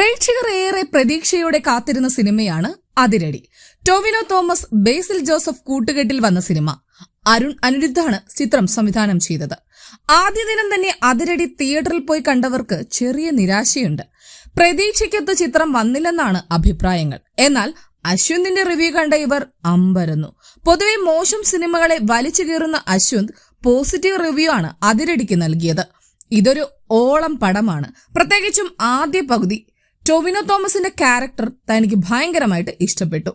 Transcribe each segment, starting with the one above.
പ്രേക്ഷകർ ഏറെ പ്രതീക്ഷയോടെ കാത്തിരുന്ന സിനിമയാണ് അതിരടി. ടൊവിനോ തോമസ്, ബേസിൽ ജോസഫ് കൂട്ടുകെട്ടിൽ വന്ന സിനിമ. അരുൺ അനിരുദ്ധാണ് ചിത്രം സംവിധാനം ചെയ്തത്. ആദ്യ ദിനം തന്നെ അതിരടി തിയേറ്ററിൽ പോയി കണ്ടവർക്ക് ചെറിയ നിരാശയുണ്ട്. പ്രതീക്ഷയ്ക്കൊത്ത് ചിത്രം വന്നില്ലെന്നാണ് അഭിപ്രായങ്ങൾ. എന്നാൽ അശ്വന്തിന്റെ റിവ്യൂ കണ്ട ഇവർ അമ്പരന്നു. പൊതുവെ മോശം സിനിമകളെ വലിച്ചു കീറുന്ന അശ്വന്ത് പോസിറ്റീവ് റിവ്യൂ ആണ് അതിരടിക്ക് നൽകിയത്. ഇതൊരു ഓളം പടമാണ്. പ്രത്യേകിച്ചും ആദ്യ പകുതി. ടൊവിനോ തോമസിന്റെ ക്യാരക്ടർ തനിക്ക് ഭയങ്കരമായിട്ട് ഇഷ്ടപ്പെട്ടു.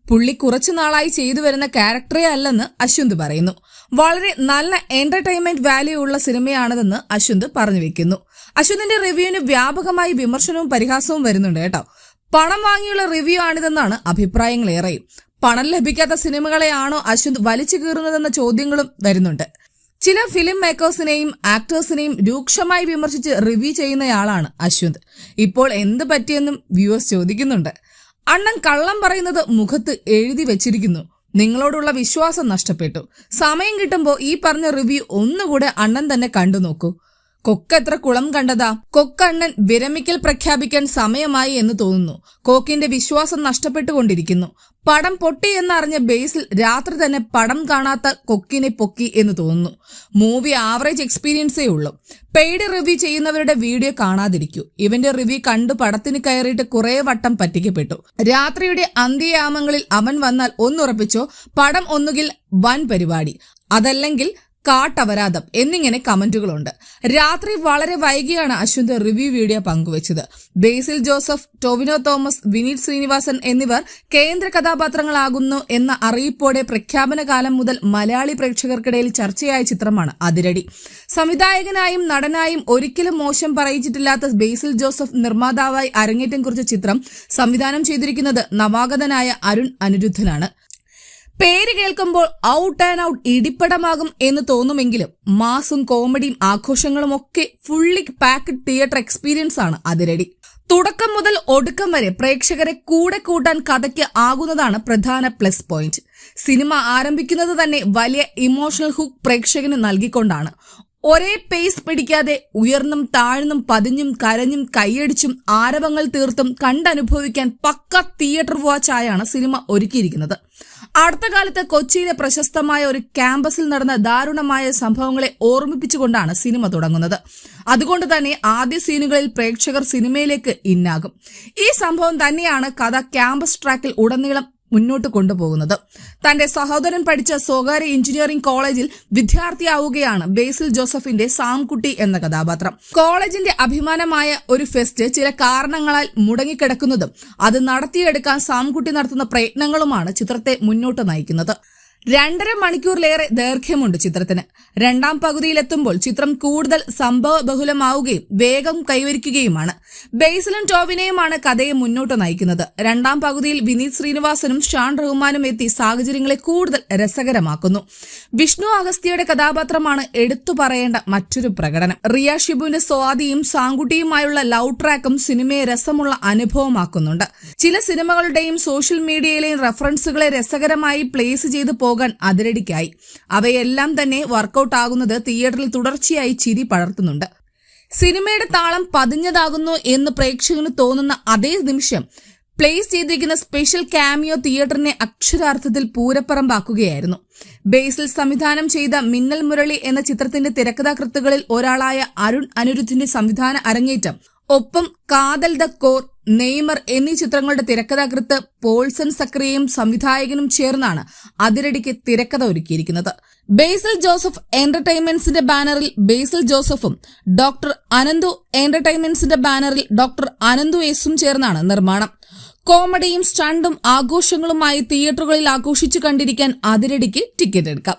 പുള്ളി കുറച്ചു നാളായി ചെയ്തു വരുന്ന ക്യാരക്ടറേ അല്ലെന്ന് അശ്വന്ത് പറയുന്നു. വളരെ നല്ല എന്റർടൈൻമെന്റ് വാല്യൂ ഉള്ള സിനിമയാണിതെന്ന് അശ്വന്ത് പറഞ്ഞു വെക്കുന്നു. അശ്വന്തിന്റെ റിവ്യൂവിന് വ്യാപകമായി വിമർശനവും പരിഹാസവും വരുന്നുണ്ട് കേട്ടോ. പണം വാങ്ങിയുള്ള റിവ്യൂ ആണിതെന്നാണ് അഭിപ്രായങ്ങൾ ഏറെയും. പണം ലഭിക്കാത്ത സിനിമകളെയാണോ അശ്വന്ത് വലിച്ചു കീറുന്നതെന്ന ചോദ്യങ്ങളും വരുന്നുണ്ട്. ചില ഫിലിം മേക്കേഴ്സിനെയും ആക്ടേഴ്സിനെയും രൂക്ഷമായി വിമർശിച്ച് റിവ്യൂ ചെയ്യുന്നയാളാണ് അശ്വന്ത്. ഇപ്പോൾ എന്ത് പറ്റിയെന്നും വ്യൂവേഴ്സ് ചോദിക്കുന്നുണ്ട്. അണ്ണൻ കള്ളം പറയുന്നത് മുഖത്ത് എഴുതി വെച്ചിരിക്കുന്നു. നിങ്ങളോടുള്ള വിശ്വാസം നഷ്ടപ്പെട്ടു. സമയം കിട്ടുമ്പോൾ ഈ പറഞ്ഞ റിവ്യൂ ഒന്നുകൂടെ അണ്ണൻ തന്നെ കണ്ടു നോക്കൂ. കൊക്കെത്ര കുളം കണ്ടതാ. കൊക്കണ്ണൻ വിരമിക്കൽ പ്രഖ്യാപിക്കാൻ സമയമായി എന്ന് തോന്നുന്നു. കോക്കിന്റെ വിശ്വാസം നഷ്ടപ്പെട്ടുകൊണ്ടിരിക്കുന്നു. പടം പൊട്ടി എന്നറിഞ്ഞ ബേസിൽ രാത്രി തന്നെ പടം കാണാത്ത കൊക്കിനെ പൊക്കി എന്ന് തോന്നുന്നു. മൂവി ആവറേജ് എക്സ്പീരിയൻസേ ഉള്ളൂ. പെയ്ഡ് റിവ്യൂ ചെയ്യുന്നവരുടെ വീഡിയോ കാണാതിരിക്കൂ. ഇവന്റെ റിവ്യൂ കണ്ടു പടത്തിന് കയറിയിട്ട് കുറെ വട്ടം പറ്റിക്കപ്പെട്ടു. രാത്രിയുടെ അന്ത്യയാമങ്ങളിൽ അവൻ വന്നാൽ ഒന്നുറപ്പിച്ചോ, പടം ഒന്നുകിൽ വൻ പരിപാടി, അതല്ലെങ്കിൽ കാട്ടപരാധം എന്നിങ്ങനെ കമന്റുകളുണ്ട്. രാത്രി വളരെ വൈകിയാണ് അശ്വന്ത് റിവ്യൂ വീഡിയോ പങ്കുവച്ചത്. ബേസിൽ ജോസഫ്, ടൊവിനോ തോമസ്, വിനീത് ശ്രീനിവാസൻ എന്നിവർ കേന്ദ്ര കഥാപാത്രങ്ങളാകുന്നു എന്ന അറിയിപ്പോടെ പ്രഖ്യാപന കാലം മുതൽ മലയാളി പ്രേക്ഷകർക്കിടയിൽ ചർച്ചയായ ചിത്രമാണ് അതിരടി. സംവിധായകനായും നടനായും ഒരിക്കലും മോശം പറയിച്ചിട്ടില്ലാത്ത ബേസിൽ ജോസഫ് നിർമ്മാതാവായി അരങ്ങേറ്റം കുറിച്ച ചിത്രം സംവിധാനം ചെയ്തിരിക്കുന്നത് നവാഗതനായ അരുൺ അനിരുദ്ധനാണ്. പേര് കേൾക്കുമ്പോൾ ഔട്ട് ആൻഡ് ഔട്ട് ഇടിപ്പടമാകും എന്ന് തോന്നുമെങ്കിലും മാസും കോമഡിയും ആഘോഷങ്ങളും ഒക്കെ ഫുള്ളി പാക്ഡ് തിയേറ്റർ എക്സ്പീരിയൻസ് ആണ് അതിരടി. തുടക്കം മുതൽ ഒടുക്കം വരെ പ്രേക്ഷകരെ കൂടെ കൂട്ടാൻ കഥയ്ക്ക് ആകുന്നതാണ് പ്രധാന പ്ലസ് പോയിന്റ്. സിനിമ ആരംഭിക്കുന്നത് തന്നെ വലിയ ഇമോഷണൽ ഹുക്ക് പ്രേക്ഷകന് നൽകിക്കൊണ്ടാണ്. ഒരേ പേസ് പിടിക്കാതെ ഉയർന്നും താഴ്ന്നും പതിഞ്ഞും കരഞ്ഞും കൈയടിച്ചും ആരവങ്ങൾ തീർത്തും കണ്ടനുഭവിക്കാൻ പക്ക തിയേറ്റർ വാച്ചായാണ് സിനിമ ഒരുക്കിയിരിക്കുന്നത്. അടുത്ത കാലത്ത് കൊച്ചിയിലെ പ്രശസ്തമായ ഒരു ക്യാമ്പസിൽ നടന്ന ദാരുണമായ സംഭവങ്ങളെ ഓർമ്മിപ്പിച്ചുകൊണ്ടാണ് സിനിമ തുടങ്ങുന്നത്. അതുകൊണ്ട് തന്നെ ആദ്യ സീനുകളിൽ പ്രേക്ഷകർ സിനിമയിലേക്ക് ഇന്നാകും. ഈ സംഭവം തന്നെയാണ് കഥ ക്യാമ്പസ് ട്രാക്കിൽ ഉടനീളം മുന്നോട്ട് കൊണ്ടുപോകുന്നത്. തന്റെ സഹോദരൻ പഠിച്ച സ്വകാര്യ എഞ്ചിനീയറിംഗ് കോളേജിൽ വിദ്യാർത്ഥിയാവുകയാണ് ബേസിൽ ജോസഫിന്റെ സാംകുട്ടി എന്ന കഥാപാത്രം. കോളേജിന്റെ അഭിമാനമായ ഒരു ഫെസ്റ്റ് ചില കാരണങ്ങളാൽ മുടങ്ങിക്കിടക്കുന്നതും അത് നടത്തിയെടുക്കാൻ സാംകുട്ടി നടത്തുന്ന പ്രയത്നങ്ങളുമാണ് ചിത്രത്തെ മുന്നോട്ട് നയിക്കുന്നത്. 2.5 മണിക്കൂറിലേറെ ദൈർഘ്യമുണ്ട് ചിത്രത്തിന്. രണ്ടാം പകുതിയിലെത്തുമ്പോൾ ചിത്രം കൂടുതൽ സംഭവ ബഹുലമാവുകയും വേഗം കൈവരിക്കുകയുമാണ്. ബേസിലും ടോവിനോയുമാണ് കഥയെ മുന്നോട്ട് നയിക്കുന്നത്. രണ്ടാം പകുതിയിൽ വിനീത് ശ്രീനിവാസനും ഷാൻ റഹ്മാനും എത്തി സാഹചര്യങ്ങളെ കൂടുതൽ രസകരമാക്കുന്നു. വിഷ്ണു അഗസ്ത്യയുടെ കഥാപാത്രമാണ് എടുത്തു പറയേണ്ട മറ്റൊരു പ്രകടനം. റിയ ഷിബുവിന്റെ സ്വാതിയും സാങ്കുട്ടിയുമായുള്ള ലവ് ട്രാക്കും സിനിമയെ രസമുള്ള അനുഭവമാക്കുന്നുണ്ട്. ചില സിനിമകളുടെയും സോഷ്യൽ മീഡിയയിലെയും റെഫറൻസുകളെ രസകരമായി പ്ലേസ് ചെയ്ത് പോകാൻ അതിരടിക്കായി. അവയെല്ലാം തന്നെ വർക്കൌട്ട് ആകുന്നത് തിയേറ്ററിൽ തുടർച്ചയായി ചിരി പടർത്തുന്നുണ്ട്. സിനിമയുടെ താളം പതിഞ്ഞതാകുന്നു എന്ന് പ്രേക്ഷകന് തോന്നുന്ന അതേ നിമിഷം പ്ലേസ് ചെയ്തിരിക്കുന്ന സ്പെഷ്യൽ ക്യാമിയോ തിയേറ്ററിനെ അക്ഷരാർത്ഥത്തിൽ പൂരപ്പറമ്പാക്കുകയായിരുന്നു. ബേസിൽ സംവിധാനം ചെയ്ത മിന്നൽ മുരളി എന്ന ചിത്രത്തിന്റെ തിരക്കഥാകൃത്തുകളിൽ ഒരാളായ അരുൺ അനിരുദ്ധിന്റെ സംവിധാന അരങ്ങേറ്റം, ഒപ്പം കാതൽ ദ കോർ, നെയ്മർ എന്നീ ചിത്രങ്ങളുടെ തിരക്കഥാകൃത്ത് പോൾസൺ സക്രിയയും സംവിധായകനും ചേർന്നാണ് അതിരടിക്ക് തിരക്കഥ ഒരുക്കിയിരിക്കുന്നത്. ബേസിൽ ജോസഫ് എന്റർടൈൻമെന്റ്സിന്റെ ബാനറിൽ ബേസിൽ ജോസഫും ഡോക്ടർ അനന്തു എന്റർടൈൻമെന്റ്സിന്റെ ബാനറിൽ ഡോക്ടർ അനന്തു എസും ചേർന്നാണ് നിർമ്മാണം. കോമഡിയും സ്റ്റണ്ടും ആഘോഷങ്ങളുമായി തിയേറ്ററുകളിൽ ആഘോഷിച്ചു കണ്ടിരിക്കാൻ അതിരടിക്ക് ടിക്കറ്റ് എടുക്കാം.